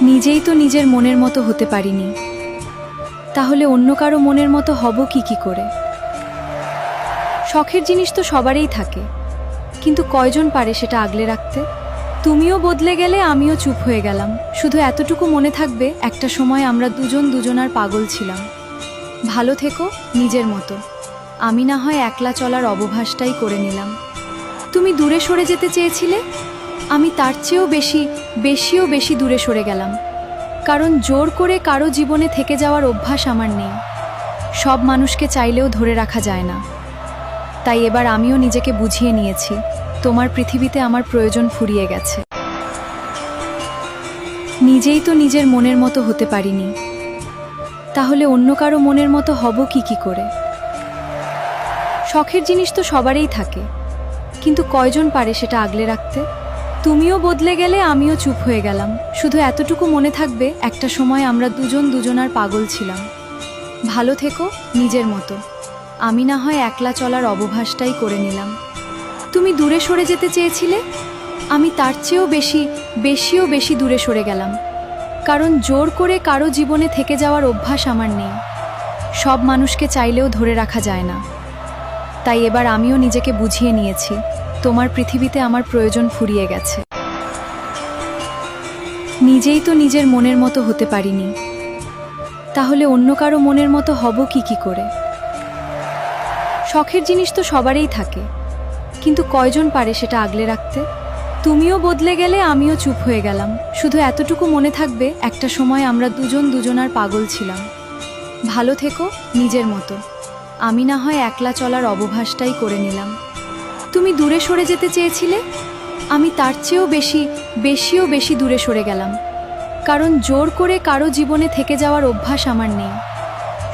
নিজেই তো নিজের মনের মতো হতে পারিনি, তাহলে অন্য কারো মনের মতো হব কি করে? শখের জিনিস তো সবারই থাকে, কিন্তু কয়জন পারে সেটা আগলে রাখতে? তুমিও বদলে গেলে, আমিও চুপ হয়ে গেলাম। শুধু এতটুকু মনে থাকবে, একটা সময় আমরা দুজন দুজনার পাগল ছিলাম। ভালো থেকো, নিজের মতো। আমি না হয় একলা চলার অবভাসটাই করে নিলাম। তুমি দূরে সরে যেতে চেয়েছিলে, আমি তার চেয়েও বেশি দূরে সরে গেলাম। কারণ জোর করে কারো জীবনে থেকে যাওয়ার অভ্যাস আমার নেই। সব মানুষকে চাইলেও ধরে রাখা যায় না। তাই এবার আমিও নিজেকে বুঝিয়ে নিয়েছি, তোমার পৃথিবীতে আমার প্রয়োজন ফুরিয়ে গেছে। নিজেই তো নিজের মনের মতো হতে পারিনি, তাহলে অন্য কারো মনের মতো হব কি করে? শখের জিনিস তো সবারই থাকে, কিন্তু কয়জন পারে সেটা আগলে রাখতে? তুমিও বদলে গেলে, আমিও চুপ হয়ে গেলাম। শুধু এতটুকু মনে থাকবে, একটা সময় আমরা দুজন দুজনার পাগল ছিলাম। ভালো থেকো, নিজের মতো। আমি না হয় একলা চলার অবভাসটাই করে নিলাম। তুমি দূরে সরে যেতে চেয়েছিলে, আমি তার চেয়েও বেশি দূরে সরে গেলাম। কারণ জোর করে কারো জীবনে থেকে যাওয়ার অভ্যাস আমার নেই। সব মানুষকে চাইলেও ধরে রাখা যায় না। তাই এবার আমিও নিজেকে বুঝিয়ে নিয়েছি, তোমার পৃথিবীতে আমার প্রয়োজন ফুরিয়ে গেছে। নিজেই তো নিজের মনের মতো হতে পারিনি, তাহলে অন্য কারো মনের মতো হব কি করে? শখের জিনিস তো সবারই থাকে, কিন্তু কয়জন পারে সেটা আগলে রাখতে? তুমিও বদলে গেলে, আমিও চুপ হয়ে গেলাম। শুধু এতটুকু মনে থাকবে, একটা সময় আমরা দুজন দুজনার পাগল ছিলাম। ভালো থেকো, নিজের মতো। আমি না হয় একলা চলার অবভাসটাই করে নিলাম। তুমি দূরে সরে যেতে চেয়েছিলে, আমি তার চেয়েও বেশি দূরে সরে গেলাম। কারণ জোর করে কারো জীবনে থেকে যাওয়ার অভ্যাস আমার নেই।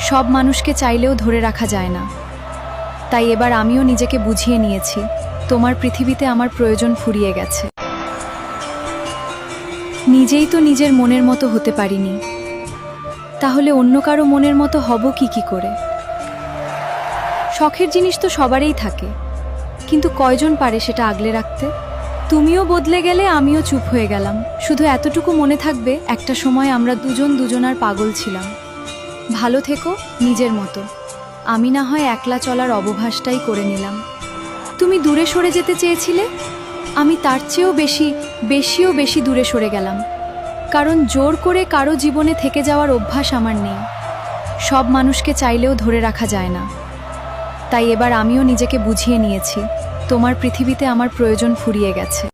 সব মানুষকে চাইলেও ধরে রাখা যায় না। তাই এবার আমিও নিজেকে বুঝিয়ে নিয়েছি, তোমার পৃথিবীতে আমার প্রয়োজন ফুরিয়ে গেছে। নিজেই তো নিজের মনের মতো হতে পারিনি, তাহলে অন্য কারো মনের মতো হব কি করে? শখের জিনিস তো সবারই থাকে, কিন্তু কয়জন পারে সেটা আগলে রাখতে? তুমিও বদলে গেলে, আমিও চুপ হয়ে গেলাম। শুধু এতটুকু মনে থাকবে, একটা সময় আমরা দুজন দুজনার পাগল ছিলাম। ভালো থেকো, নিজের মতো। আমি না হয় একলা চলার অবভাসটাই করে নিলাম। তুমি দূরে সরে যেতে চেয়েছিলে, আমি তার চেয়েও বেশি দূরে সরে গেলাম। কারণ জোর করে কারো জীবনে থেকে যাওয়ার অভ্যাস আমার নেই। সব মানুষকে চাইলেও ধরে রাখা যায় না। তাই এবার আমিও নিজেকে বুঝিয়ে নিয়েছি, তোমার পৃথিবীতে আমার প্রয়োজন ফুরিয়ে গেছে।